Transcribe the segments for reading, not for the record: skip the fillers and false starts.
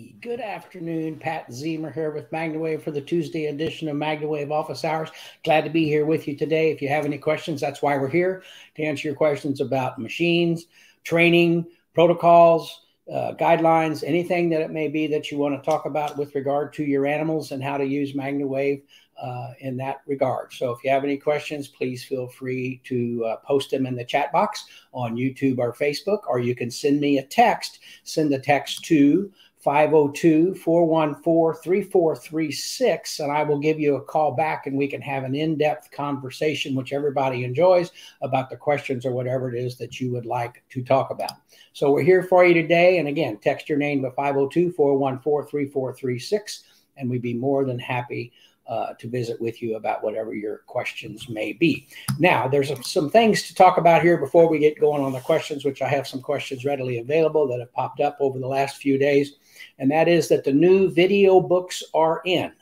Hey, good afternoon. Pat Ziemer here with MagnaWave for the Tuesday edition of MagnaWave Office Hours. Glad to be here with you today. If you have any questions, that's why we're here, to answer your questions about machines, training, protocols, guidelines, anything that it may be that you want to talk about with regard to your animals and how to use MagnaWave in that regard. So if you have any questions, please feel free to post them in the chat box on YouTube or Facebook, or you can send me a text. Send the text to 502-414-3436, and I will give you a call back and we can have an in-depth conversation, which everybody enjoys, about the questions or whatever it is that you would like to talk about. So we're here for you today. And again, text your name to 502-414-3436, and we'd be more than happy to visit with you about whatever your questions may be. Now, there's some things to talk about here before we get going on the questions, which I have some questions readily available that have popped up over the last few days. And that is that the new video books are in.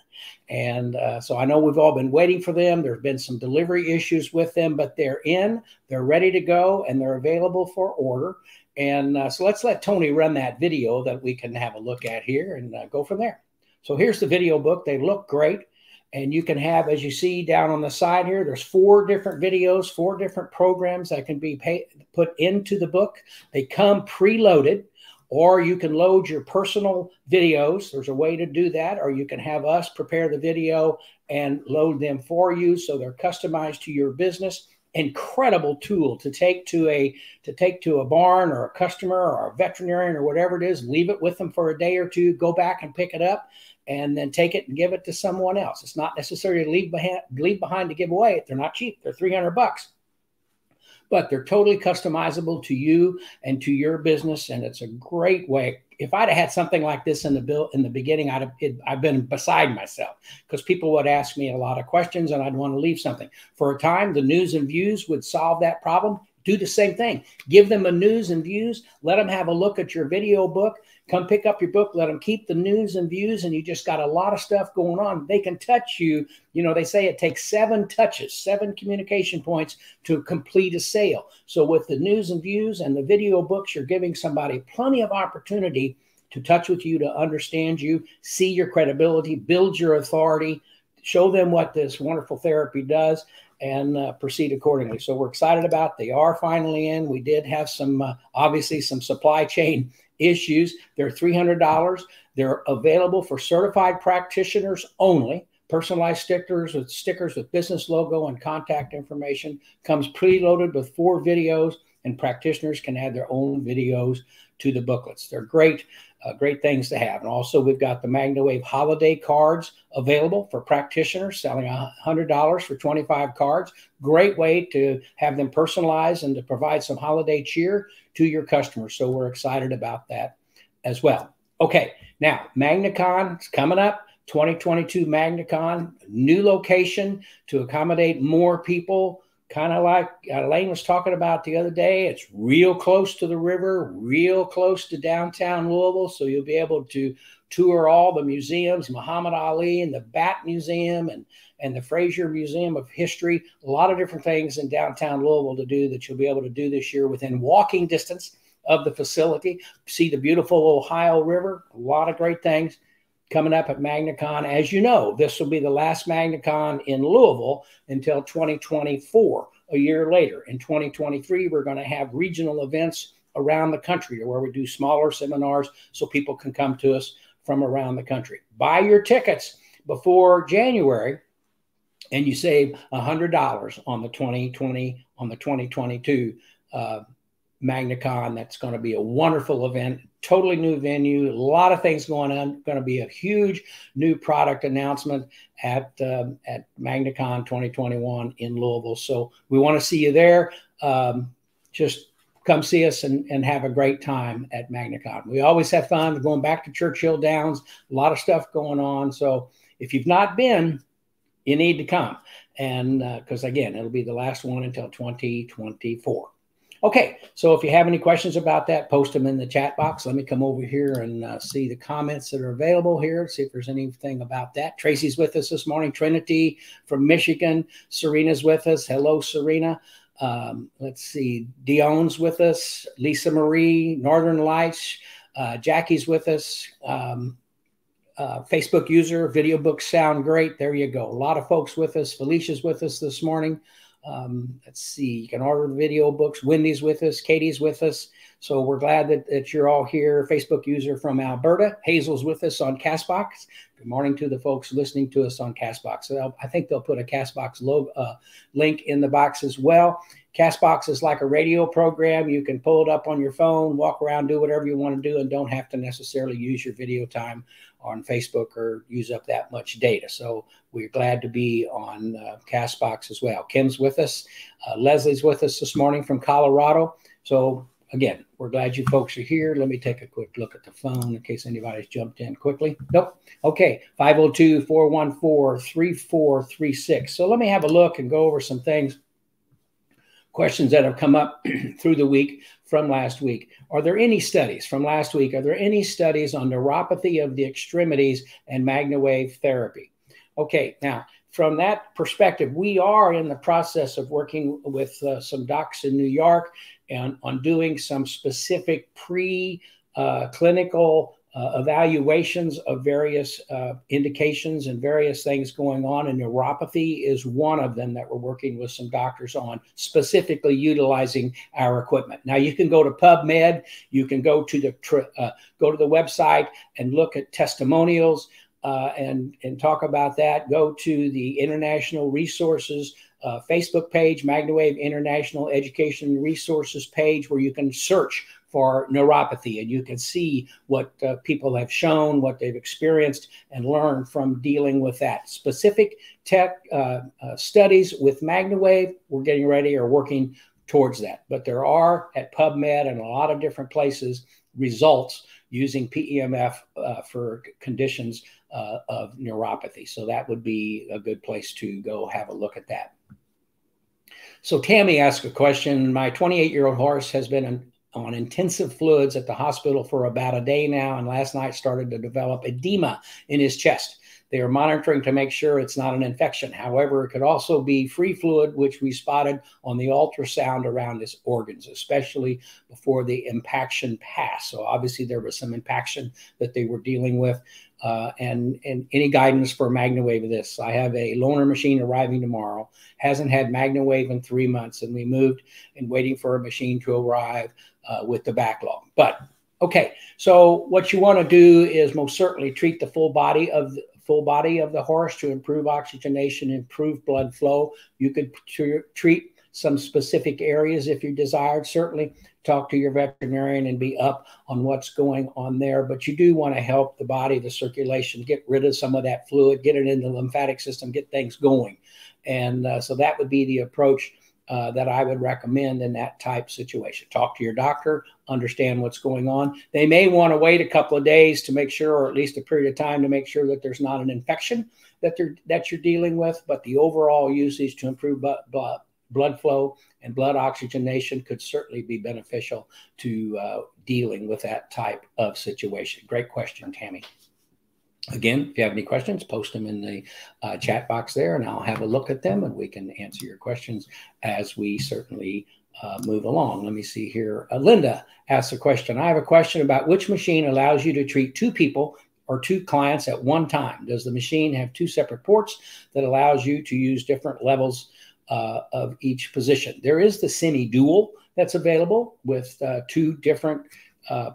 And so I know we've all been waiting for them. There's been some delivery issues with them, but they're in, they're ready to go, and they're available for order. And so let's let Tony run that video that we can have a look at here and go from there. So here's the video book. They look great. And you can have, as you see down on the side here, there's 4 different videos, 4 different programs that can be put into the book. They come preloaded, or you can load your personal videos. There's a way to do that, or you can have us prepare the video and load them for you so they're customized to your business. Incredible tool to take to a barn or a customer or a veterinarian or whatever it is. Leave it with them for a day or two, go back and pick it up, and then take it and give it to someone else. It's not necessary to leave behind to give away. They're not cheap. They're $300, but they're totally customizable to you and to your business, and it's a great way. If I'd have had something like this in the beginning, I've been beside myself, because people would ask me a lot of questions and I'd want to leave something. For a time, the news and views would solve that problem. Do the same thing. Give them a news and views. Let them have a look at your video book. Come pick up your book. Let them keep the news and views, and you just got a lot of stuff going on. They can touch you. You know, they say it takes 7 touches, 7 communication points to complete a sale. So with the news and views and the video books, you're giving somebody plenty of opportunity to touch with you, to understand you, see your credibility, build your authority, show them what this wonderful therapy does, and proceed accordingly. So we're excited about it. They are finally in. We did have some, obviously, some supply chain issues. They're $300. They're available for certified practitioners only. Personalized stickers with business logo and contact information. Comes preloaded with 4 videos, and practitioners can add their own videos to the booklets. They're great. Great things to have. And also, we've got the MagnaWave holiday cards available for practitioners, selling $100 for 25 cards. Great way to have them personalized and to provide some holiday cheer to your customers. So we're excited about that as well. Okay, now MagnaCon is coming up. 2022 MagnaCon, new location to accommodate more people. Kind of like Elaine was talking about the other day. It's real close to the river, real close to downtown Louisville. So you'll be able to tour all the museums, Muhammad Ali and the Bat Museum and the Fraser Museum of History. A lot of different things in downtown Louisville to do that you'll be able to do this year within walking distance of the facility. See the beautiful Ohio River. A lot of great things coming up at MagnaCon. As you know, this will be the last MagnaCon in Louisville until 2024, a year later. In 2023, we're going to have regional events around the country where we do smaller seminars so people can come to us from around the country. Buy your tickets before January, and you save $100 on the 2022 MagnaCon. That's going to be a wonderful event, totally new venue, a lot of things going on. Going to be a huge new product announcement at MagnaCon 2021 in Louisville. So we want to see you there. Just come see us and have a great time at MagnaCon. We always have fun. We're going back to Churchill Downs, a lot of stuff going on. So if you've not been, you need to come. And because, again, it'll be the last one until 2024. Okay, so if you have any questions about that, post them in the chat box. Let me come over here and see the comments that are available here, see if there's anything about that. Tracy's with us this morning. Trinity from Michigan. Serena's with us. Hello, Serena. Let's see. Dion's with us. Lisa Marie, Northern Lights. Jackie's with us. Facebook user, video books sound great. There you go. A lot of folks with us. Felicia's with us this morning. Let's see. You can order the video books. Wendy's with us. Katie's with us. So we're glad that you're all here. Facebook user from Alberta. Hazel's with us on CastBox. Good morning to the folks listening to us on CastBox. So I think they'll put a CastBox link in the box as well. CastBox is like a radio program. You can pull it up on your phone, walk around, do whatever you want to do, and don't have to necessarily use your video time on Facebook or use up that much data. So we're glad to be on CastBox as well. Kim's with us. Leslie's with us this morning from Colorado. So again, we're glad you folks are here. Let me take a quick look at the phone in case anybody's jumped in quickly. Nope. Okay. 502-414-3436. So let me have a look and go over some things. Questions that have come up through the week from last week. Are there any studies from last week? Are there any studies on neuropathy of the extremities and MagnaWave therapy? Okay, now from that perspective, we are in the process of working with some docs in New York and on doing some specific pre-clinical evaluations of various indications and various things going on, and neuropathy is one of them that we're working with some doctors on, specifically utilizing our equipment. Now you can go to PubMed, you can go to the website and look at testimonials and talk about that. Go to the International Resources Facebook page, MagnaWave International Education Resources page, where you can search for neuropathy, and you can see what people have shown, what they've experienced, and learn from dealing with that. Specific tech studies with MagnaWave, we're getting ready or working towards that. But there are at PubMed and a lot of different places results using PEMF for conditions of neuropathy. So that would be a good place to go have a look at that. So Tammy asked a question. My 28-year-old horse has been on intensive fluids at the hospital for about a day now, and last night started to develop edema in his chest. They are monitoring to make sure it's not an infection. However, it could also be free fluid, which we spotted on the ultrasound around his organs, especially before the impaction passed. So obviously there was some impaction that they were dealing with. And any guidance for MagnaWave of this? I have a loaner machine arriving tomorrow. Hasn't had MagnaWave in 3 months, and we moved and waiting for a machine to arrive with the backlog. But okay, so what you want to do is most certainly treat the full body of the horse to improve oxygenation, improve blood flow. You could treat some specific areas if you desired. Certainly talk to your veterinarian and be up on what's going on there. But you do want to help the body, the circulation, get rid of some of that fluid, get it in the lymphatic system, get things going. And so that would be the approach that I would recommend in that type situation. Talk to your doctor, understand what's going on. They may want to wait a couple of days to make sure, or at least a period of time to make sure that there's not an infection that you're dealing with. But the overall usage to improve blood flow and blood oxygenation could certainly be beneficial to dealing with that type of situation. Great question, Tammy. Again, if you have any questions, post them in the chat box there, and I'll have a look at them, and we can answer your questions as we certainly move along. Let me see here. Linda asked a question. I have a question about which machine allows you to treat 2 people or 2 clients at one time. Does the machine have 2 separate ports that allows you to use different levels of each position? There is the semi-dual that's available with 2 different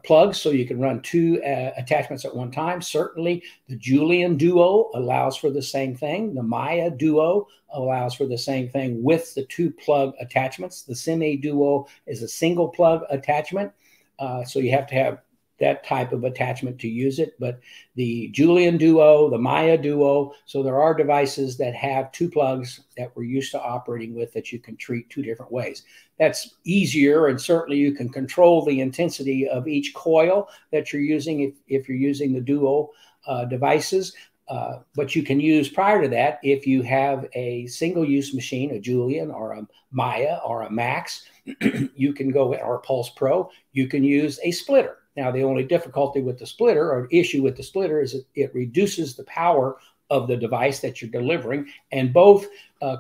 plugs, so you can run 2 attachments at one time. Certainly, the Julian Duo allows for the same thing. The Maya Duo allows for the same thing with the 2 plug attachments. The Semi Duo is a single plug attachment, so you have to have that type of attachment to use it. But the Julian Duo, the Maya Duo, so there are devices that have 2 plugs that we're used to operating with that you can treat 2 different ways. That's easier, and certainly you can control the intensity of each coil that you're using if you're using the Duo devices. But you can use prior to that, if you have a single-use machine, a Julian or a Maya or a Max, you can go, or a Pulse Pro, you can use a splitter. Now, the only difficulty with the splitter, or issue with the splitter, is it reduces the power of the device that you're delivering, and both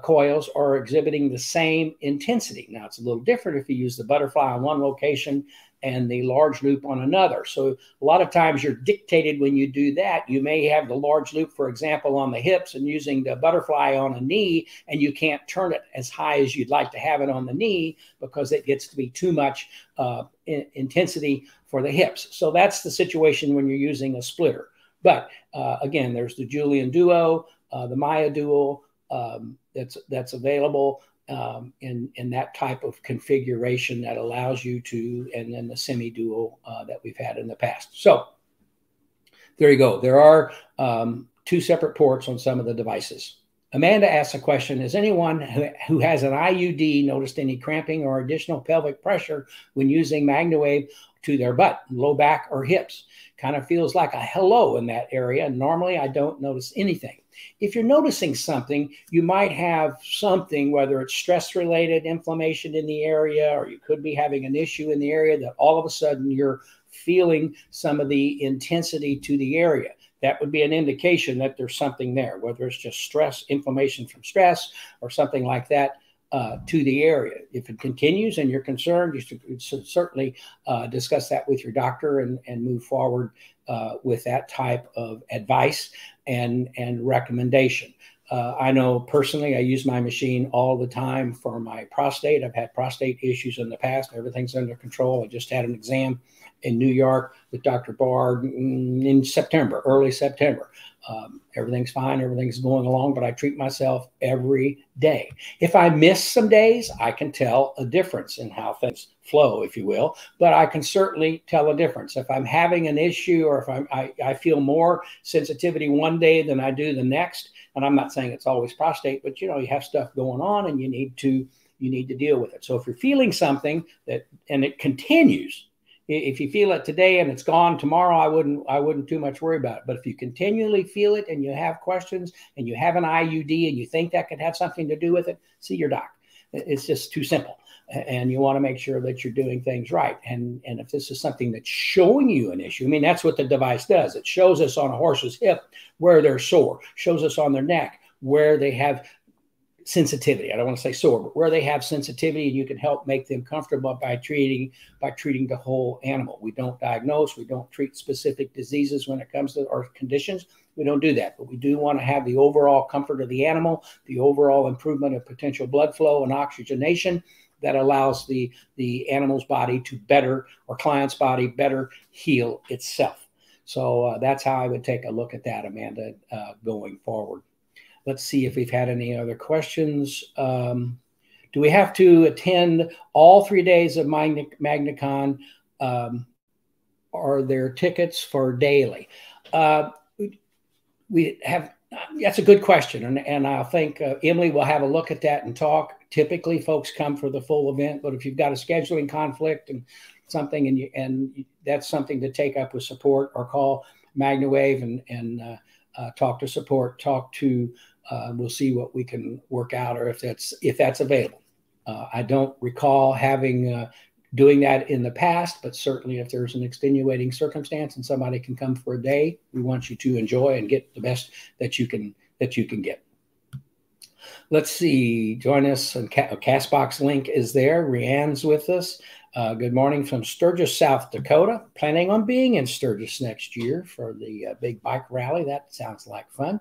coils are exhibiting the same intensity. Now, it's a little different if you use the butterfly on one location and the large loop on another. So a lot of times you're dictated when you do that. You may have the large loop, for example, on the hips and using the butterfly on a knee, and you can't turn it as high as you'd like to have it on the knee because it gets to be too much intensity for the hips. So that's the situation when you're using a splitter. But again, there's the Julian Duo, the Maya Dual that's available in that type of configuration that allows you to, and then the semi-dual that we've had in the past. So there you go. There are two separate ports on some of the devices. Amanda asks a question: has anyone who has an IUD noticed any cramping or additional pelvic pressure when using MagnaWave to their butt, low back, or hips? Kind of feels like a hello in that area. Normally, I don't notice anything. If you're noticing something, you might have something, whether it's stress-related inflammation in the area, or you could be having an issue in the area that all of a sudden you're feeling some of the intensity to the area. That would be an indication that there's something there, whether it's just stress, inflammation from stress, or something like that to the area. If it continues and you're concerned, you should certainly discuss that with your doctor and move forward with that type of advice and recommendation. I know personally, I use my machine all the time for my prostate. I've had prostate issues in the past. Everything's under control. I just had an exam in New York with Dr. Bard in September, early September. Everything's fine. Everything's going along, but I treat myself every day. If I miss some days, I can tell a difference in how things flow, if you will, but I can certainly tell a difference. If I'm having an issue, or if I feel more sensitivity one day than I do the next, and I'm not saying it's always prostate, but you have stuff going on and you need to deal with it. So if you're feeling something and it continues, if you feel it today and it's gone tomorrow, I wouldn't too much worry about it. But if you continually feel it and you have questions and you have an IUD and you think that could have something to do with it, see your doc. It's just too simple. And you want to make sure that you're doing things right. And if this is something that's showing you an issue, I mean, that's what the device does. It shows us on a horse's hip where they're sore, shows us on their neck where they have sensitivity. I don't want to say sore, but where they have sensitivity, and you can help make them comfortable by treating the whole animal. We don't diagnose, we don't treat specific diseases when it comes to our conditions. We don't do that, but we do want to have the overall comfort of the animal, the overall improvement of potential blood flow and oxygenation that allows the animal's body to better, or client's body better heal itself. So that's how I would take a look at that, Amanda, going forward. Let's see if we've had any other questions. Do we have to attend all 3 days of MagnaCon? Are there tickets for daily? We have. That's a good question, and I think Emily will have a look at that and talk. Typically, folks come for the full event, but if you've got a scheduling conflict and something, and that's something to take up with support, or call MagnaWave and talk to support. We'll see what we can work out, or if that's available. I don't recall having doing that in the past, but certainly if there's an extenuating circumstance and somebody can come for a day, we want you to enjoy and get the best that you can get. Let's see. Join us. And Castbox link is there. Rianne's with us. Good morning from Sturgis, South Dakota. Planning on being in Sturgis next year for the big bike rally. That sounds like fun.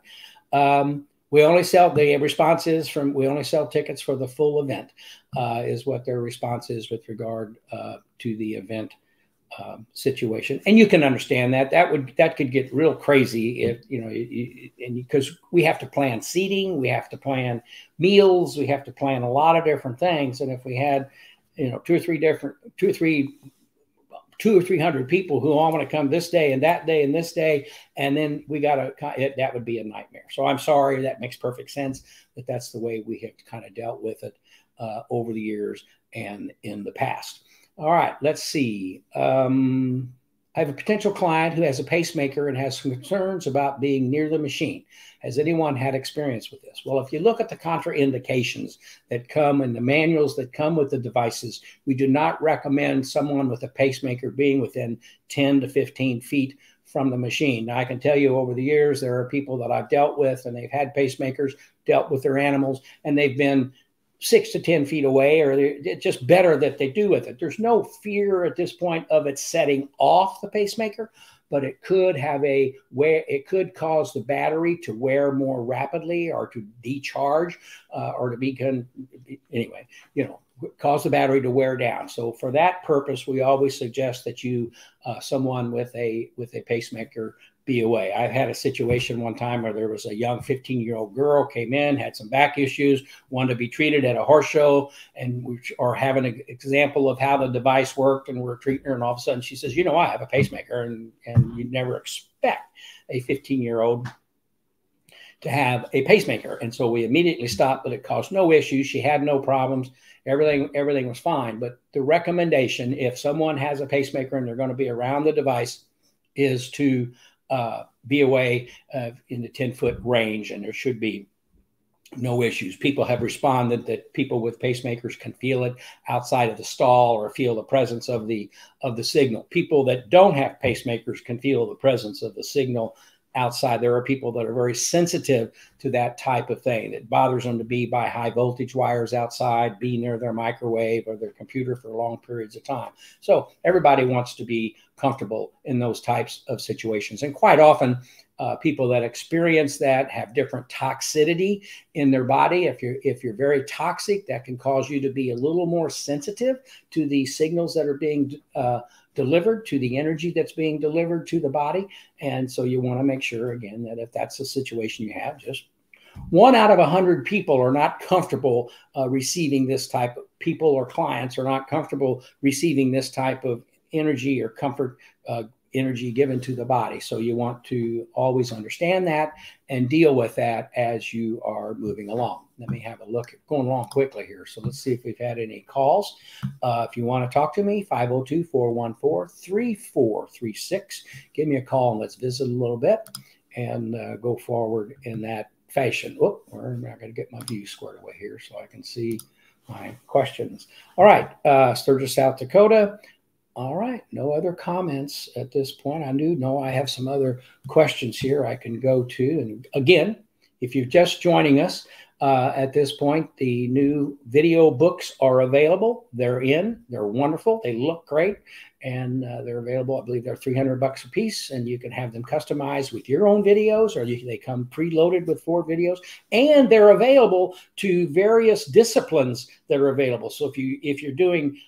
We only sell, the response is from, we only sell tickets for the full event, is what their response is with regard to the event situation. And you can understand that. That could get real crazy if, and because we have to plan seating, we have to plan meals, we have to plan a lot of different things. And if we had, 200 or 300 people who all want to come this day and that day and this day, and then we got to, that would be a nightmare. So I'm sorry, that makes perfect sense, but that's the way we have kind of dealt with it over the years and in the past. All right, let's see. I have a potential client who has a pacemaker and has some concerns about being near the machine. Has anyone had experience with this? Well, if you look at the contraindications that come in the manuals that come with the devices, we do not recommend someone with a pacemaker being within 10 to 15 feet from the machine. Now, I can tell you over the years, there are people that I've dealt with and they've had pacemakers, dealt with their animals, and they've been 6 to 10 feet away, or it's just better that they do with it. There's no fear at this point of it setting off the pacemaker, but it could have it could cause the battery to wear more rapidly, or to decharge, or to anyway, cause the battery to wear down. So for that purpose, we always suggest that someone with a pacemaker be away. I've had a situation one time where there was a young 15-year-old girl came in, had some back issues, wanted to be treated at a horse show, and we are having an example of how the device worked, and we're treating her, and all of a sudden she says, I have a pacemaker, and you'd never expect a 15-year-old to have a pacemaker. And so we immediately stopped, but it caused no issues. She had no problems. Everything was fine. But the recommendation, if someone has a pacemaker and they're going to be around the device, is to be away in the 10-foot range, and there should be no issues. People have responded that people with pacemakers can feel it outside of the stall, or feel the presence of the signal. People that don't have pacemakers can feel the presence of the signal outside. There are people that are very sensitive to that type of thing. It bothers them to be by high voltage wires outside, be near their microwave or their computer for long periods of time. So everybody wants to be comfortable in those types of situations. And quite often, people that experience that have different toxicity in their body. If you're very toxic, that can cause you to be a little more sensitive to the signals that are being delivered, to the energy that's being delivered to the body. And so you want to make sure, again, that if that's the situation you have, just 1 out of 100 people are not comfortable receiving this type of people, or clients are not comfortable receiving this type of energy or comfort energy given to the body. So you want to always understand that and deal with that as you are moving along. Let me have a look at going along quickly here. So let's see if we've had any calls. If you want to talk to me, 502-414-3436. Give me a call and let's visit a little bit and go forward in that fashion. Whoop, I'm not going to get my view squared away here so I can see my questions. All right, Sturgis, South Dakota. All right, no other comments at this point. I have some other questions here I can go to. And again, if you're just joining us at this point, the new video books are available. They're wonderful. They look great. And they're available. I believe they're $300 a piece, and you can have them customized with your own videos, or they come preloaded with 4 videos, and they're available to various disciplines that are available. So if you're doing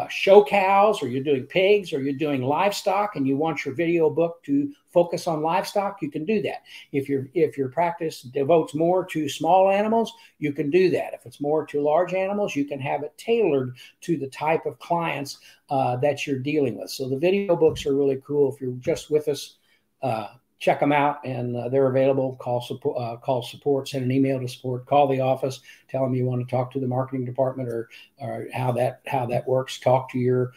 show cows, or you're doing pigs, or you're doing livestock, and you want your video book to focus on livestock, you can do that. If your practice devotes more to small animals, you can do that. If it's more to large animals, you can have it tailored to the type of clients that you're dealing with. So the video books are really cool. If you're just with us, check them out, and they're available. Call support, send an email to support, call the office, tell them you want to talk to the marketing department, or how that works. Talk to your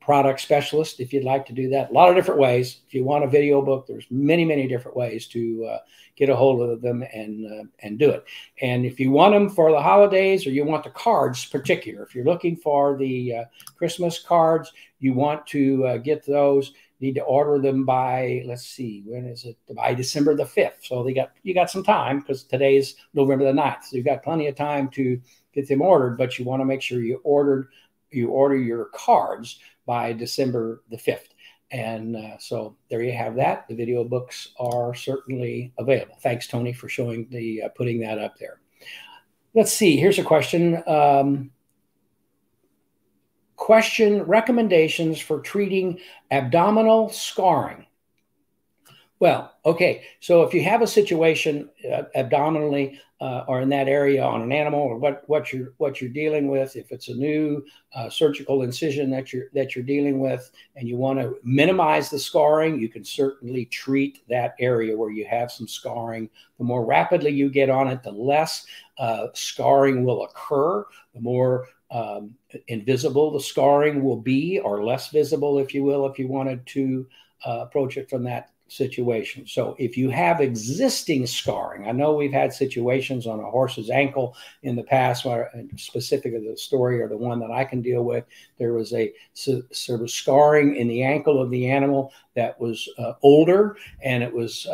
product specialist if you'd like to do that. A lot of different ways. If you want a video book, there's many different ways to get a hold of them and do it. And if you want them for the holidays, or you want the cards particular, if you're looking for the Christmas cards, you want to get those, need to order them by, let's see, when is it? By December the 5th. So you got some time, because today's November the 9th. So you've got plenty of time to get them ordered, but you want to make sure you order your cards by December the 5th. And so there you have that. The video books are certainly available. Thanks, Tony, for showing putting that up there. Let's see. Here's a question. Recommendations for treating abdominal scarring. Well, okay. So if you have a situation abdominally or in that area on an animal, or what you're dealing with, if it's a new surgical incision that you're dealing with, and you want to minimize the scarring, you can certainly treat that area where you have some scarring. The more rapidly you get on it, the less scarring will occur. The more invisible the scarring will be, or less visible, if you will, if you wanted to approach it from that situation. So if you have existing scarring, I know we've had situations on a horse's ankle in the past, where specifically the story, or the one that I can deal with, there was a sort of scarring in the ankle of the animal that was older, and it was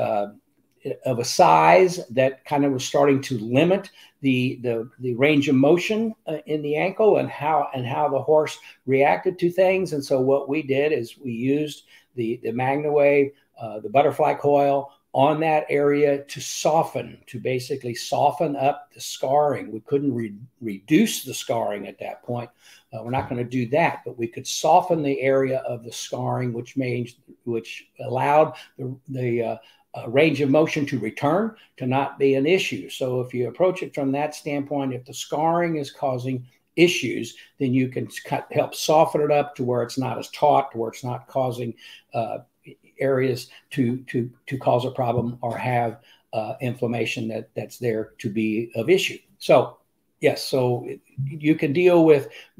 of a size that kind of was starting to limit the range of motion in the ankle and how the horse reacted to things. And so what we did is we used the MagnaWave, the butterfly coil on that area to basically soften up the scarring. We couldn't reduce the scarring at that point. We're not going to do that, but we could soften the area of the scarring, which allowed the range of motion to return, to not be an issue. So if you approach it from that standpoint, if the scarring is causing issues, then you can help soften it up to where it's not as taut, to where it's not causing areas to cause a problem or have inflammation that's there to be of issue. So yes, so you can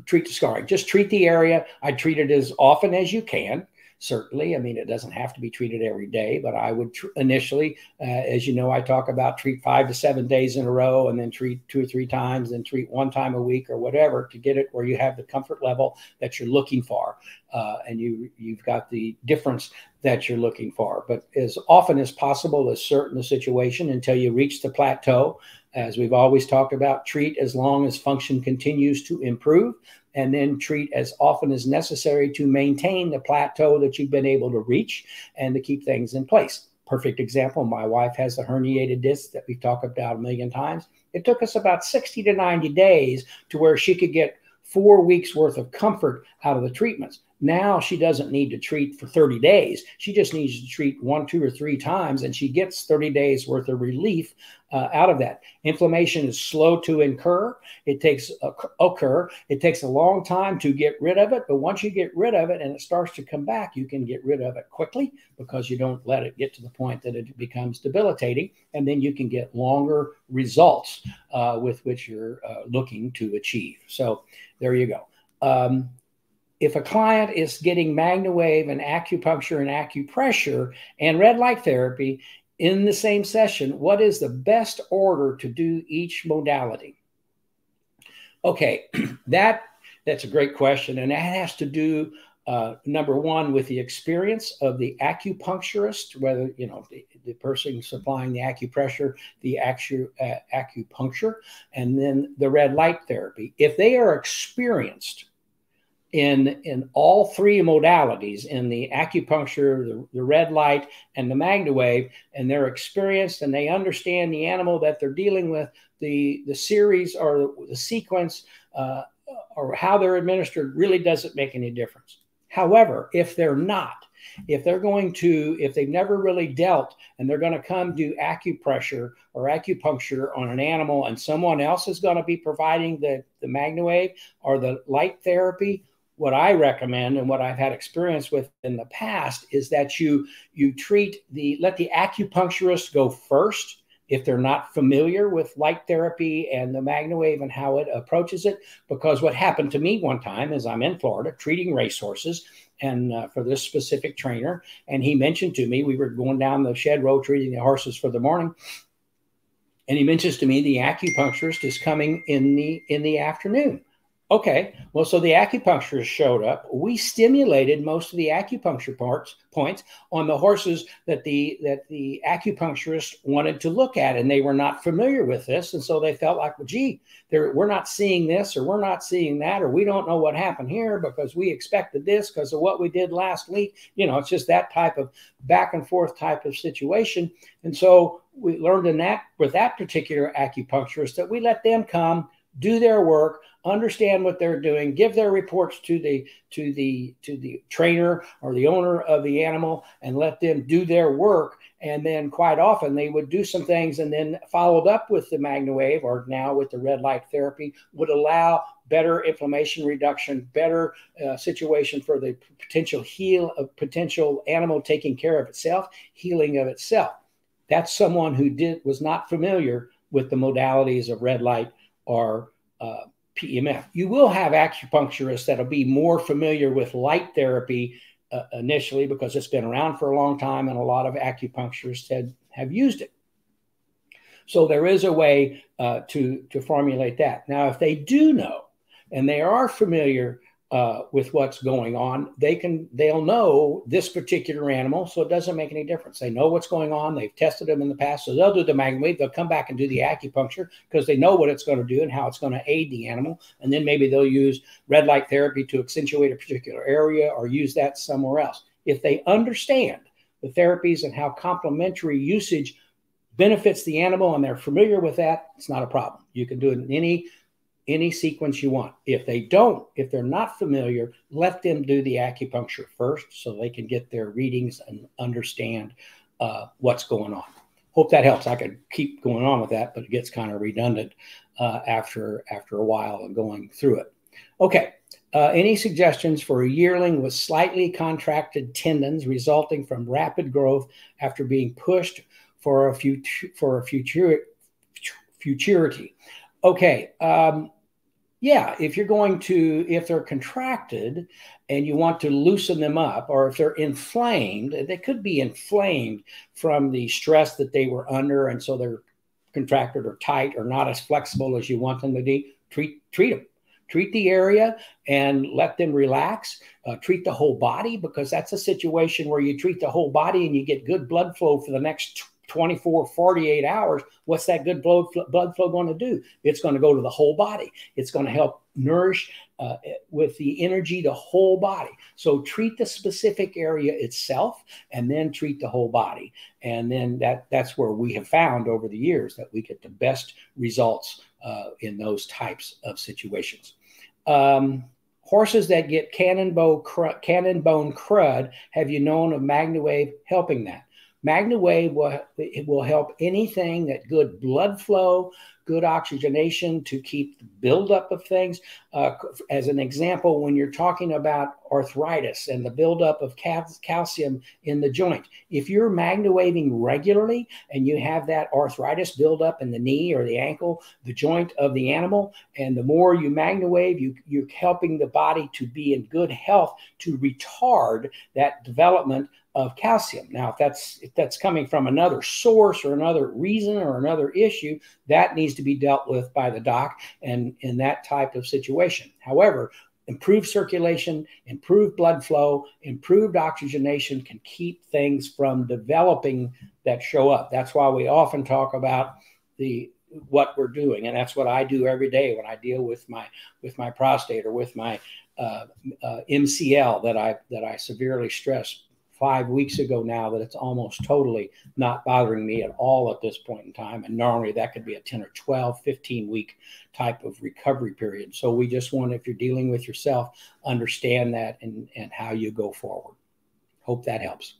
treat the scarring. Just treat the area. I treat it as often as you can. Certainly, I mean, it doesn't have to be treated every day, but I would initially, as you know, I talk about treat 5 to 7 days in a row, and then treat 2 or 3 times, and treat 1 time a week or whatever, to get it where you have the comfort level that you're looking for, and you've got the difference that you're looking for. But as often as possible is certain the situation until you reach the plateau. As we've always talked about, treat as long as function continues to improve, and then treat as often as necessary to maintain the plateau that you've been able to reach and to keep things in place. Perfect example, my wife has the herniated disc that we've talked about a million times. It took us about 60 to 90 days to where she could get 4 weeks worth of comfort out of the treatments. Now she doesn't need to treat for 30 days. She just needs to treat 1, 2, or 3 times, and she gets 30 days worth of relief out of that. Inflammation is slow to occur. It takes a long time to get rid of it, but once you get rid of it and it starts to come back, you can get rid of it quickly because you don't let it get to the point that it becomes debilitating, and then you can get longer results with which you're looking to achieve. So there you go. If a client is getting MagnaWave and acupuncture and acupressure and red light therapy in the same session, what is the best order to do each modality? Okay, that's a great question, and that has to do number one with the experience of the acupuncturist, whether the person supplying the acupressure, the acupuncture, and then the red light therapy. If they are experienced in all 3 modalities, in the acupuncture, the red light, and the MagnaWave, and they're experienced and they understand the animal that they're dealing with, the series or the sequence or how they're administered really doesn't make any difference. However, if they're not, if they've never really dealt and they're going to come do acupressure or acupuncture on an animal, and someone else is going to be providing the MagnaWave or the light therapy, what I recommend and what I've had experience with in the past is that you let the acupuncturist go first if they're not familiar with light therapy and the MagnaWave and how it approaches it. Because what happened to me one time is I'm in Florida treating racehorses and for this specific trainer, and he mentioned to me, we were going down the shed road treating the horses for the morning, and he mentions to me the acupuncturist is coming in the afternoon. Okay, well, so the acupuncturist showed up. We stimulated most of the acupuncture points on the horses that the acupuncturist wanted to look at, and they were not familiar with this, and so they felt like, well, gee, we're not seeing this, or we're not seeing that, or we don't know what happened here because we expected this because of what we did last week. It's just that type of back and forth type of situation, and so we learned with that particular acupuncturist that we let them come, do their work, understand what they're doing, give their reports to the trainer or the owner of the animal, and let them do their work. And then quite often they would do some things, and then followed up with the MagnaWave, or now with the red light therapy, would allow better inflammation reduction, better situation for the potential animal taking care of itself, healing of itself. That's someone who was not familiar with the modalities of red light or PEMF. You will have acupuncturists that'll be more familiar with light therapy initially because it's been around for a long time and a lot of acupuncturists have used it. So there is a way to formulate that. Now, if they do know and they are familiar with what's going on. They'll know this particular animal, so it doesn't make any difference. They know what's going on. They've tested them in the past, so they'll do the MagnaWave. They'll come back and do the acupuncture because they know what it's going to do and how it's going to aid the animal. And then maybe they'll use red light therapy to accentuate a particular area or use that somewhere else. If they understand the therapies and how complementary usage benefits the animal and they're familiar with that, it's not a problem. You can do it in any sequence you want. If they're not familiar, let them do the acupuncture first so they can get their readings and understand what's going on. Hope that helps. I could keep going on with that, but it gets kind of redundant after a while of going through it. Okay. Any suggestions for a yearling with slightly contracted tendons resulting from rapid growth after being pushed for a futurity? Okay. Yeah, if they're contracted and you want to loosen them up, or if they're inflamed, they could be inflamed from the stress that they were under, and so they're contracted or tight or not as flexible as you want them to be. Treat them. Treat the area and let them relax. Treat the whole body, because that's a situation where you treat the whole body and you get good blood flow for the next 24, 48 hours. What's that good blood flow going to do? It's going to go to the whole body. It's going to help nourish with the energy the whole body. So treat the specific area itself and then treat the whole body. And then that's where we have found over the years that we get the best results in those types of situations. Horses that get cannon bone crud, have you known of MagnaWave helping that? MagnaWave will help anything that good blood flow, good oxygenation to keep the buildup of things. As an example, when you're talking about arthritis and the buildup of calcium in the joint, if you're MagnaWaving regularly and you have that arthritis buildup in the knee or the ankle, the joint of the animal, and the more you MagnaWave, you're helping the body to be in good health to retard that development of calcium. Now, if that's coming from another source or another reason or another issue, that needs to be dealt with by the doc and in that type of situation. However, improved circulation, improved blood flow, improved oxygenation can keep things from developing that show up. That's why we often talk about what we're doing, and that's what I do every day when I deal with my prostate or with my MCL that I severely stress. 5 weeks ago now, that it's almost totally not bothering me at all at this point in time. And normally that could be a 10 or 12, 15 week type of recovery period. So we just want, if you're dealing with yourself, understand that and how you go forward. Hope that helps.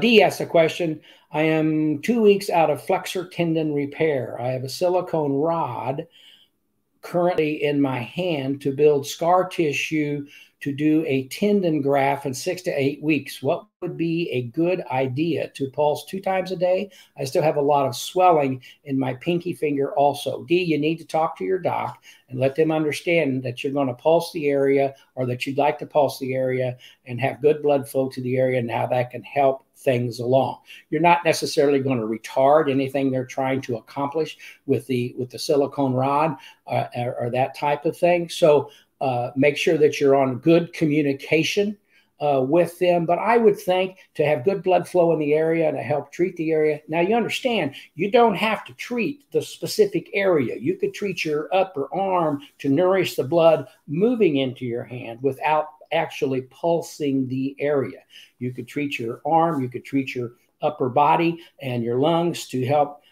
D asks a question. I am 2 weeks out of flexor tendon repair. I have a silicone rod currently in my hand to build scar tissue to do a tendon graft in 6 to 8 weeks. What would be a good idea? To pulse 2 times a day? I still have a lot of swelling in my pinky finger also. D, you need to talk to your doc and let them understand that you're going to pulse the area, or that you'd like to pulse the area and have good blood flow to the area, and how that can help things along. You're not necessarily going to retard anything they're trying to accomplish with the silicone rod or that type of thing. So make sure that you're on good communication with them. But I would think to have good blood flow in the area and to help treat the area. Now, you understand, you don't have to treat the specific area. You could treat your upper arm to nourish the blood moving into your hand without actually pulsing the area. You could treat your arm, you could treat your upper body and your lungs to help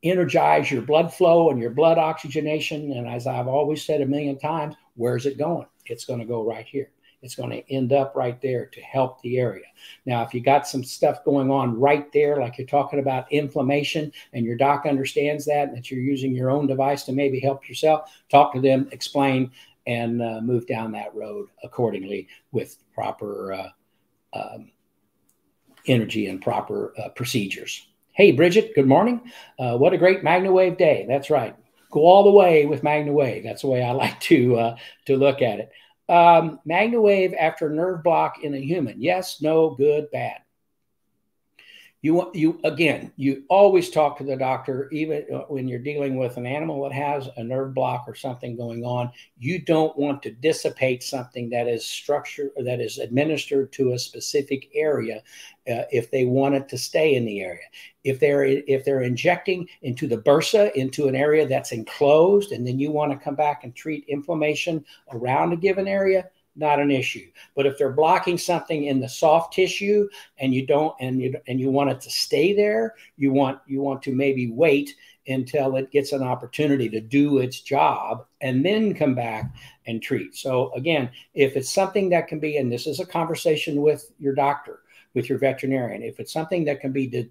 energize your blood flow and your blood oxygenation. And as I've always said a million times, where's it going? It's going to go right here. It's going to end up right there to help the area. Now, if you got some stuff going on right there, like you're talking about inflammation, and your doc understands that, and that you're using your own device to maybe help yourself, talk to them, explain, and move down that road accordingly with proper energy and proper procedures. Hey, Bridget, good morning. What a great MagnaWave day. That's right. Go all the way with MagnaWave. That's the way I like to look at it. MagnaWave after nerve block in a human. Yes, no, good, bad. You always talk to the doctor, even when you're dealing with an animal that has a nerve block or something going on. You don't want to dissipate something that is structured, or that is administered to a specific area, if they want it to stay in the area. If they're injecting into the bursa, into an area that's enclosed, and then you want to come back and treat inflammation around a given area, not an issue. But if they're blocking something in the soft tissue and you want it to stay there, you want to maybe wait until it gets an opportunity to do its job and then come back and treat. So again, if it's something that can be, and this is a conversation with your doctor, with your veterinarian, if it's something that can be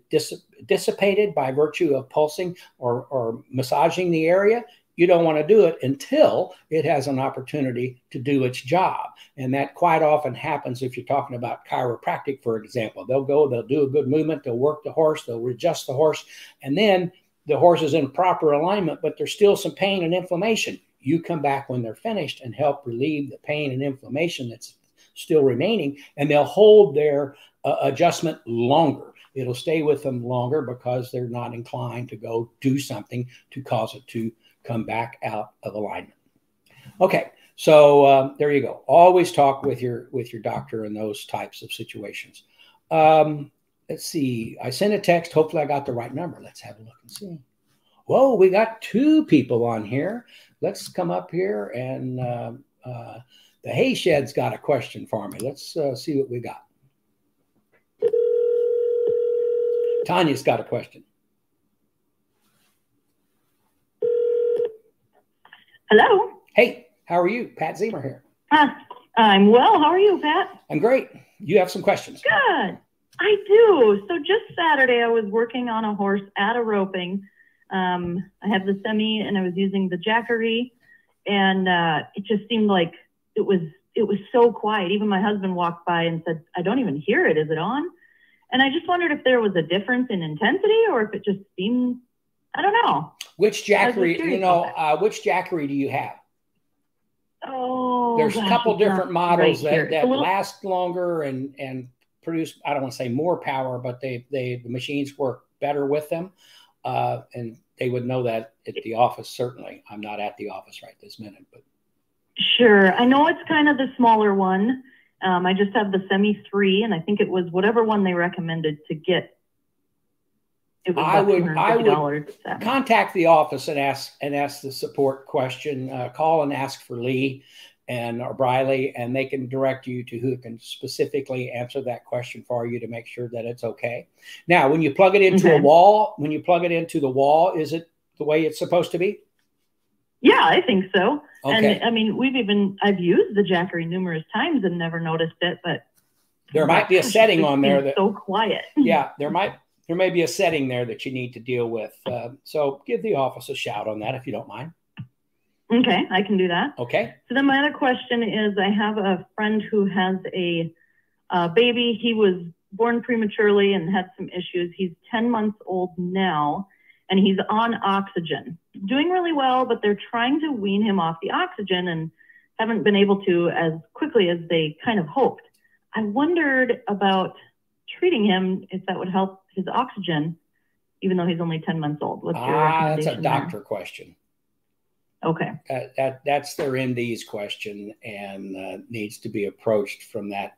dissipated by virtue of pulsing or massaging the area, you don't want to do it until it has an opportunity to do its job. And that quite often happens if you're talking about chiropractic, for example. They'll do a good movement, they'll work the horse, they'll adjust the horse, and then the horse is in proper alignment, but there's still some pain and inflammation. You come back when they're finished and help relieve the pain and inflammation that's still remaining, and they'll hold their adjustment longer. It'll stay with them longer because they're not inclined to go do something to cause it to come back out of alignment. Okay, so there you go. Always talk with your doctor in those types of situations. Let's see. I sent a text. Hopefully I got the right number. Let's have a look and see. Whoa, we got 2 people on here. Let's come up here, and the Hay Shed's got a question for me. Let's see what we got. Tanya's got a question. Hello. Hey, how are you? Pat Ziemer here. I'm well. How are you, Pat? I'm great. You have some questions. Good. I do. So just Saturday, I was working on a horse at a roping. I had the semi and I was using the jackery, and it just seemed like it was so quiet. Even my husband walked by and said, "I don't even hear it. Is it on?" And I just wondered if there was a difference in intensity or if it just seemed, I don't know. Which jackery, which jackery do you have? Oh, there's a couple different models that last longer and produce, I don't want to say more power, but the machines work better with them. And they would know that at the office, certainly. I'm not at the office right this minute, but. Sure. I know it's kind of the smaller one. I just have the Semi 3, and I think it was whatever one they recommended to get. It was I would contact the office and ask the support question. Call and ask for Lee or Briley, and they can direct you to who can specifically answer that question for you to make sure that it's okay. Now, when you plug it into a wall, is it the way it's supposed to be? Yeah, I think so. Okay. And I mean, I've used the jackery numerous times and never noticed it, but there might be a setting on there that's so quiet. Yeah, there may be a setting there that you need to deal with. So give the office a shout on that if you don't mind. Okay, I can do that. Okay. So then my other question is, I have a friend who has a baby. He was born prematurely and had some issues. He's 10 months old now, and he's on oxygen. Doing really well, but they're trying to wean him off the oxygen and haven't been able to as quickly as they kind of hoped. I wondered about treating him, if that would help his oxygen, even though he's only 10 months old. What's your recommendation? That's a doctor question. Okay. That's their MD's question, and needs to be approached from that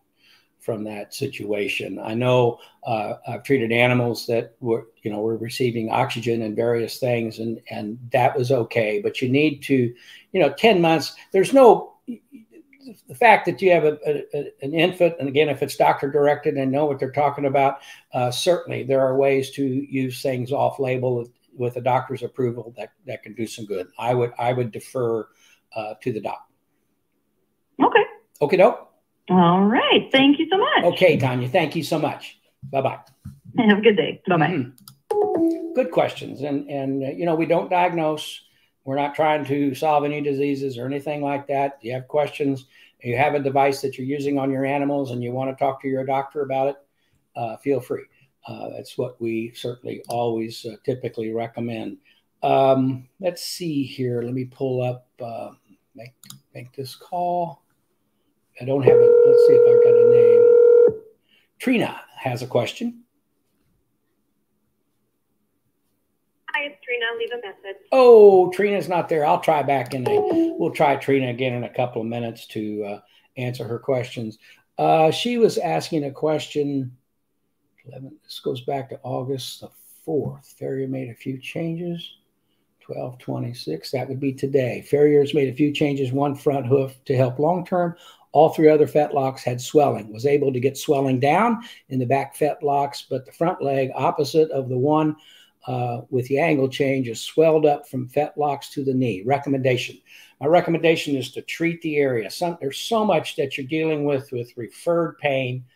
situation. I know I've treated animals that were receiving oxygen and various things, and that was okay. But you need to, 10 months. There's no. The fact that you have an infant, and again, if it's doctor directed and know what they're talking about, certainly there are ways to use things off label with a doctor's approval that can do some good. I would defer to the doc. Okay. Okay, doke. All right. Thank you so much. Okay, Tanya. Thank you so much. Bye-bye. Have a good day. Bye-bye. Mm-hmm. Good questions. And we don't diagnose. We're not trying to solve any diseases or anything like that. You have questions, you have a device that you're using on your animals and you want to talk to your doctor about it, feel free. That's what we certainly always typically recommend. Let's see here. Let me pull up, make this call. I don't have it. Let's see if I've got a name. Trina has a question. Hi, it's Trina. Leave a message. Oh, Trina's not there. I'll try back we'll try Trina again in a couple of minutes to answer her questions. She was asking a question. This goes back to August the 4th. Farrier made a few changes. 12/26, that would be today. Farrier's made a few changes, one front hoof to help long-term. All three other fetlocks had swelling. Was able to get swelling down in the back fetlocks, but the front leg opposite of the one with the angle change is swelled up from fetlocks to the knee. Recommendation. My recommendation is to treat the area. There's so much that you're dealing with referred pain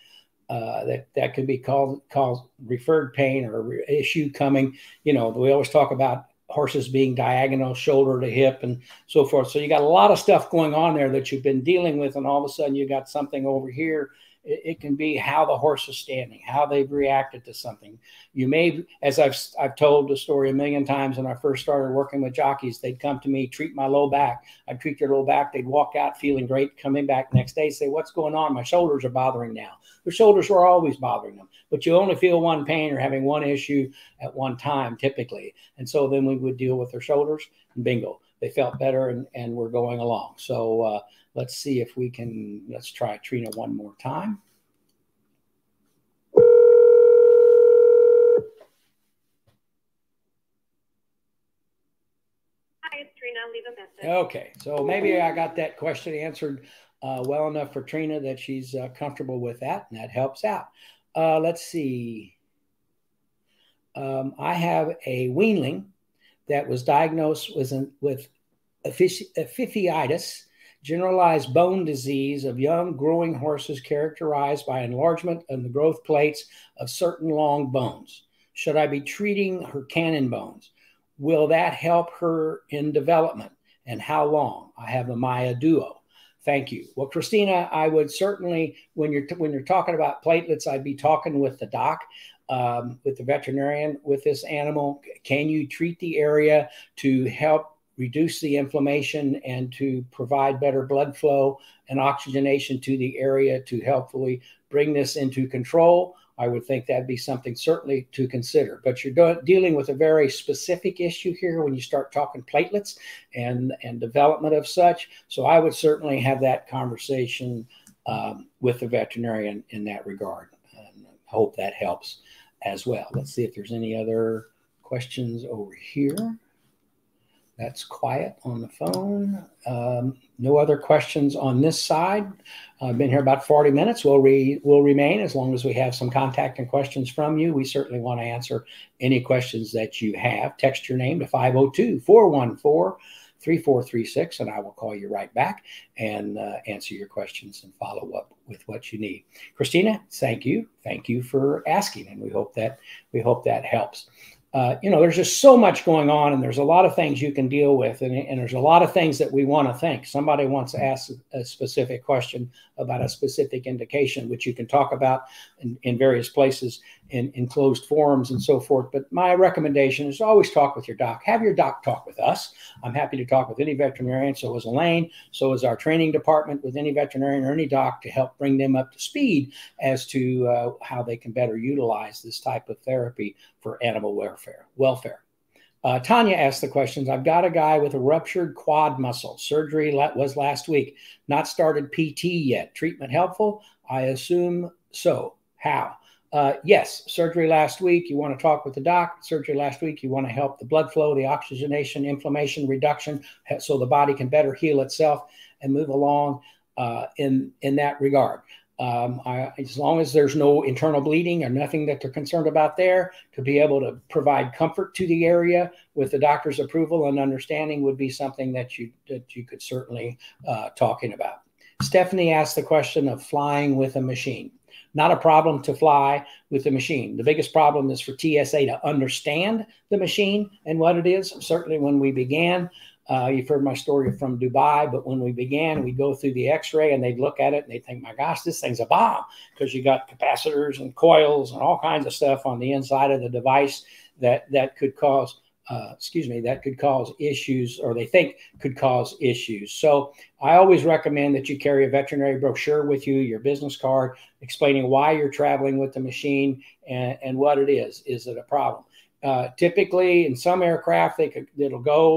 that could be called referred pain or issue coming. You know, we always talk about horses being diagonal, shoulder to hip, and so forth. So you got a lot of stuff going on there that you've been dealing with, and all of a sudden you got something over here. It can be how the horse is standing, how they've reacted to something. You may, as I've told the story a million times when I first started working with jockeys, they'd come to me, treat my low back. I'd treat their low back. They'd walk out feeling great, coming back next day, say, what's going on? My shoulders are bothering now. Their shoulders were always bothering them, but you only feel one pain or having one issue at one time typically. And so then we would deal with their shoulders, and bingo, they felt better and we're going along. So let's see if we can, let's try Trina one more time. Hi, it's Trina. Leave a message. Okay, so maybe I got that question answered well enough for Trina that she's comfortable with that, and that helps out. Let's see. I have a weanling that was diagnosed with Epiphysitis, generalized bone disease of young growing horses characterized by enlargement of the growth plates of certain long bones. Should I be treating her Canon bones? Will that help her in development? And how long? I have a Maya Duo. Thank you. Well, Christina, I would certainly, when you're talking about platelets, I'd be talking with the doc, with the veterinarian with this animal. Can you treat the area to help reduce the inflammation and to provide better blood flow and oxygenation to the area to helpfully bring this into control? I would think that'd be something certainly to consider. But you're dealing with a very specific issue here when you start talking platelets and development of such. So I would certainly have that conversation with the veterinarian in that regard. And I hope that helps as well. Let's see if there's any other questions over here. That's quiet on the phone. No other questions on this side. I've been here about 40 minutes. We'll remain as long as we have some contact and questions from you. We certainly want to answer any questions that you have. Text your name to 502-414-3436, and I will call you right back and answer your questions and follow up with what you need. Christina, thank you. Thank you for asking, and we hope that helps. You know, there's just so much going on, and there's a lot of things you can deal with, and there's a lot of things that we want to think. Somebody wants to ask a specific question about a specific indication, which you can talk about in various places in closed forums and so forth. But my recommendation is always talk with your doc. Have your doc talk with us. I'm happy to talk with any veterinarian. So is Elaine. So is our training department with any veterinarian or any doc to help bring them up to speed as to how they can better utilize this type of therapy for animal welfare. Tanya asked the questions. I've got a guy with a ruptured quad muscle. Surgery was last week. Not started PT yet. Treatment helpful? I assume so. How? Yes, surgery last week. You want to talk with the doc. Surgery last week. You want to help the blood flow, the oxygenation, inflammation reduction, so the body can better heal itself and move along in that regard. As long as there's no internal bleeding or nothing that they're concerned about there, to be able to provide comfort to the area with the doctor's approval and understanding would be something that you could certainly talking about. Stephanie asked the question of flying with a machine. Not a problem to fly with the machine. The biggest problem is for TSA to understand the machine and what it is. Certainly when we began, you've heard my story from Dubai, but when we began, we'd go through the x-ray and they'd look at it and they'd think, my gosh, this thing's a bomb, because you got capacitors and coils and all kinds of stuff on the inside of the device that could cause issues, or they think could cause issues. So I always recommend that you carry a veterinary brochure with you, your business card, explaining why you're traveling with the machine and what it is. Is it a problem? Typically, in some aircraft,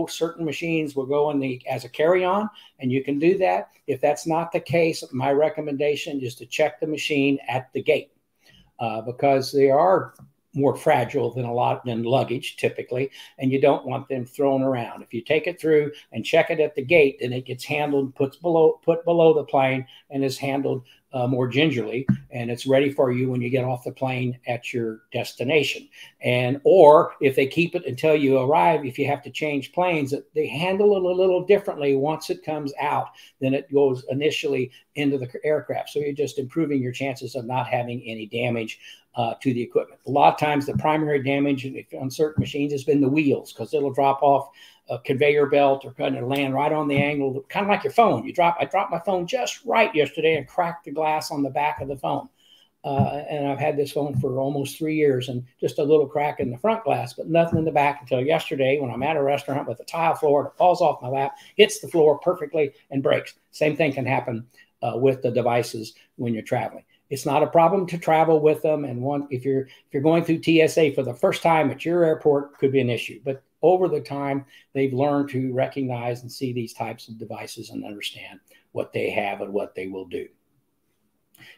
certain machines will go as a carry-on, and you can do that. If that's not the case, my recommendation is to check the machine at the gate because they are more fragile than luggage typically, and you don't want them thrown around. If you take it through and check it at the gate, then it gets handled, put below the plane, and is handled more gingerly, and it's ready for you when you get off the plane at your destination. Or if they keep it until you arrive, if you have to change planes, they handle it a little differently once it comes out than it goes initially into the aircraft. So you're just improving your chances of not having any damage to the equipment. A lot of times the primary damage on certain machines has been the wheels, because it'll drop off a conveyor belt or kind of land right on the angle, kind of like your phone. I dropped my phone just right yesterday and cracked the glass on the back of the phone. And I've had this phone for almost 3 years, and just a little crack in the front glass, but nothing in the back until yesterday when I'm at a restaurant with a tile floor and it falls off my lap, hits the floor perfectly and breaks. Same thing can happen with the devices when you're traveling. It's not a problem to travel with them. And if you're going through TSA for the first time at your airport, could be an issue. But over the time, they've learned to recognize and see these types of devices and understand what they have and what they will do.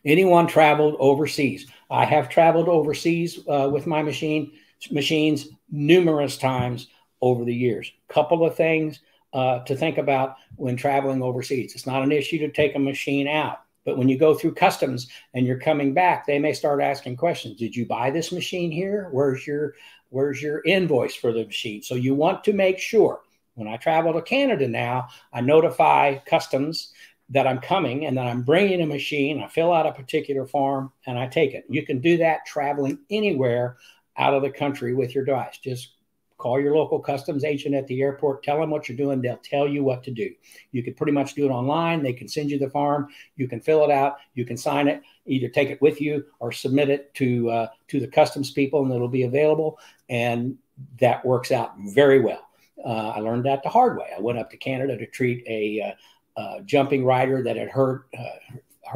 Anyone traveled overseas? I have traveled overseas with my machines numerous times over the years. Couple of things to think about when traveling overseas. It's not an issue to take a machine out. But when you go through customs and you're coming back, they may start asking questions. Did you buy this machine here? Where's your invoice for the machine? So you want to make sure. When I travel to Canada now, I notify customs that I'm coming and that I'm bringing a machine. I fill out a particular form and I take it. You can do that traveling anywhere out of the country with your device. Just call your local customs agent at the airport, tell them what you're doing. They'll tell you what to do. You can pretty much do it online. They can send you the form. You can fill it out. You can sign it, either take it with you or submit it to the customs people, and it'll be available. And that works out very well. I learned that the hard way. I went up to Canada to treat a jumping rider that had hurt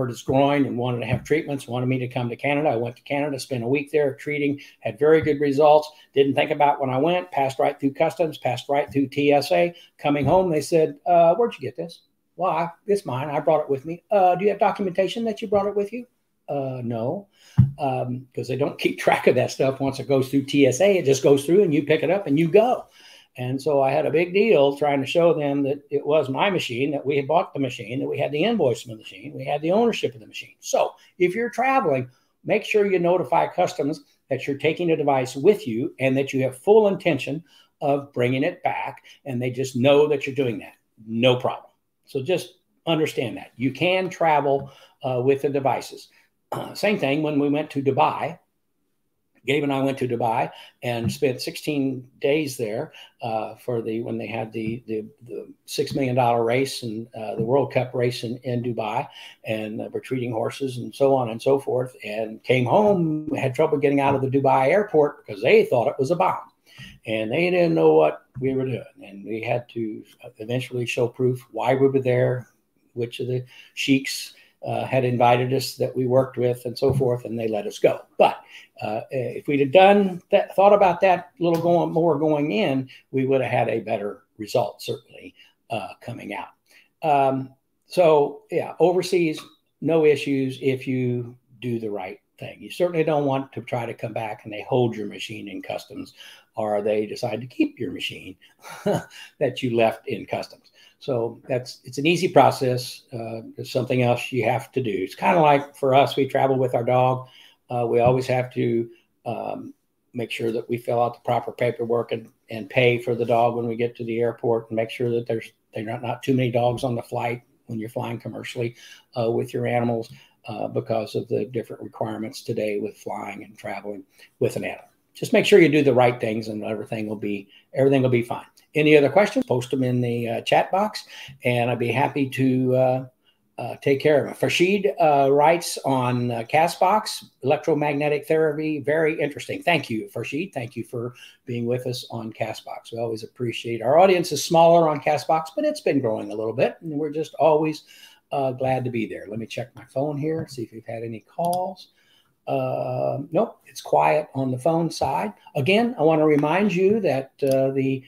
his groin and wanted to have treatments, wanted me to come to Canada. I went to Canada, spent a week there treating, had very good results. Didn't think about when I went, passed right through customs, passed right through TSA. Coming home, they said, where'd you get this? Well, it's mine. I brought it with me. Do you have documentation that you brought it with you? No, because they don't keep track of that stuff. Once it goes through TSA, it just goes through and you pick it up and you go. And so I had a big deal trying to show them that it was my machine, that we had bought the machine, that we had the invoice from the machine, we had the ownership of the machine. So if you're traveling, make sure you notify customs that you're taking a device with you and that you have full intention of bringing it back, and they just know that you're doing that. No problem. So just understand that. You can travel with the devices. Same thing when we went to Dubai. Gabe and I went to Dubai and spent 16 days there when they had the $6 million race and the World Cup race in Dubai, and we're treating horses and so on and so forth, and came home, had trouble getting out of the Dubai airport because they thought it was a bomb and they didn't know what we were doing. And we had to eventually show proof why we were there, which of the sheiks had invited us that we worked with and so forth, and they let us go. But if we'd have done that, thought about that a little more going in, we would have had a better result, certainly, coming out. So yeah, overseas, no issues if you do the right thing. You certainly don't want to try to come back and they hold your machine in customs, or they decide to keep your machine that you left in customs. So it's an easy process. It's something else you have to do. It's kind of like for us, we travel with our dog. We always have to make sure that we fill out the proper paperwork and pay for the dog when we get to the airport, and make sure that there's not too many dogs on the flight when you're flying commercially with your animals because of the different requirements today with flying and traveling with an animal. Just make sure you do the right things and everything will be fine. Any other questions? Post them in the chat box, and I'd be happy to take care of them. Farshid writes on Castbox, electromagnetic therapy, very interesting. Thank you, Farshid. Thank you for being with us on Castbox. We always appreciate. Our audience is smaller on Castbox, but it's been growing a little bit, and we're just always glad to be there. Let me check my phone here, see if we've had any calls. Nope, it's quiet on the phone side. Again, I want to remind you that the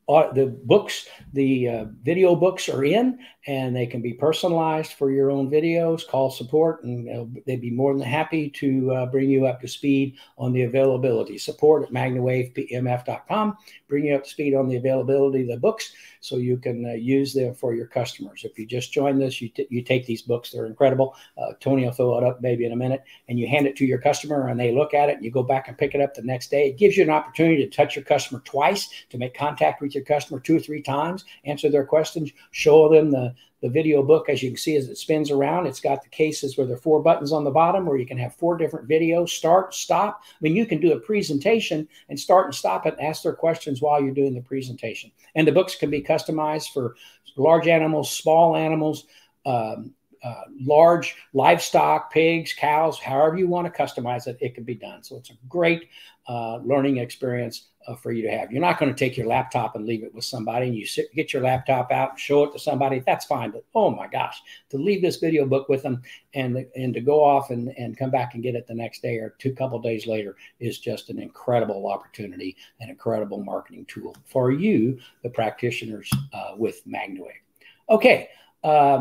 books, the video books are in, and they can be personalized for your own videos. Call support, and they'd be more than happy to bring you up to speed on the availability. Support at MagnaWavePMF.com. Bring you up to speed on the availability of the books so you can use them for your customers. If you just joined this, you take these books. They're incredible. Tony will throw it up maybe in a minute, and you hand it to your customer, and they look at it, and you go back and pick it up the next day. It gives you an opportunity to touch your customer twice, to make contact with your customer 2 or 3 times, answer their questions, show them the video book. As you can see, as it spins around, it's got the cases where there are 4 buttons on the bottom where you can have 4 different videos, start, stop. I mean, you can do a presentation and start and stop it and ask their questions while you're doing the presentation. And the books can be customized for large animals, small animals, large livestock, pigs, cows, however you want to customize it, it can be done. So it's a great learning experience for you to have. You're not going to take your laptop and leave it with somebody, and you get your laptop out and show it to somebody. That's fine. But oh my gosh, to leave this video book with them and to go off and come back and get it the next day or couple days later is just an incredible opportunity, an incredible marketing tool for you, the practitioners with MagnaWave. Okay.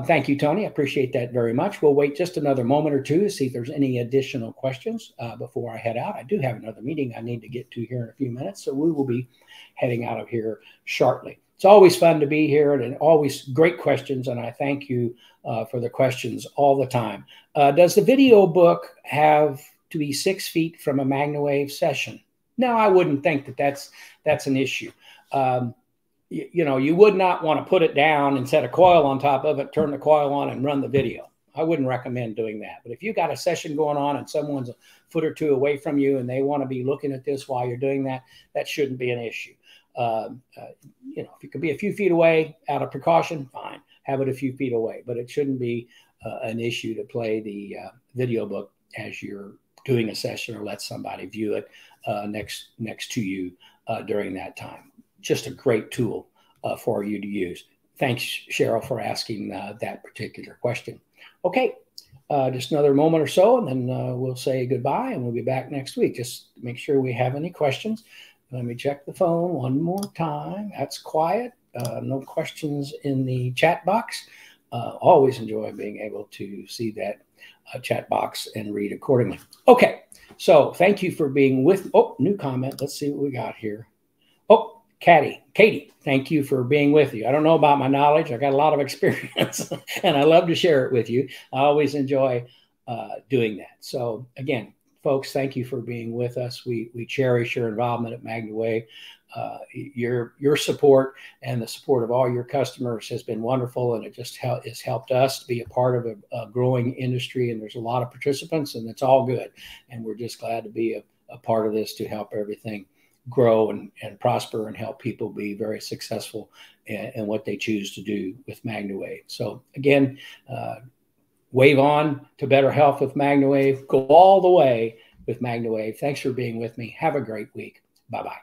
Thank you, Tony. I appreciate that very much. We'll wait just another moment or two to see if there's any additional questions before I head out. I do have another meeting I need to get to here in a few minutes, so we will be heading out of here shortly. It's always fun to be here and always great questions, and I thank you for the questions all the time. Does the video book have to be 6 feet from a MagnaWave session? No, I wouldn't think that that's an issue. You know, you would not want to put it down and set a coil on top of it, turn the coil on and run the video. I wouldn't recommend doing that. But if you've got a session going on and someone's a foot or 2 away from you and they want to be looking at this while you're doing that, that shouldn't be an issue. You know, if you could be a few feet away out of precaution, fine. Have it a few feet away. But it shouldn't be an issue to play the video book as you're doing a session or let somebody view it next to you during that time. Just a great tool for you to use. Thanks, Cheryl, for asking that particular question. Okay, just another moment or so, and then we'll say goodbye, and we'll be back next week. Just make sure we have any questions. Let me check the phone one more time. That's quiet. No questions in the chat box. Always enjoy being able to see that chat box and read accordingly. Okay, so thank you for being with. Oh, new comment. Let's see what we got here. Oh, Katie, thank you for being with you. I don't know about my knowledge. I got a lot of experience, and I love to share it with you. I always enjoy doing that. So again, folks, thank you for being with us. We cherish your involvement at MagnaWave. Your support and the support of all your customers has been wonderful, and it just has helped us to be a part of a growing industry. And there's a lot of participants, and it's all good. And we're just glad to be a part of this to help everything grow and prosper and help people be very successful in what they choose to do with MagnaWave. So again, wave on to better health with MagnaWave. Go all the way with MagnaWave. Thanks for being with me. Have a great week. Bye-bye.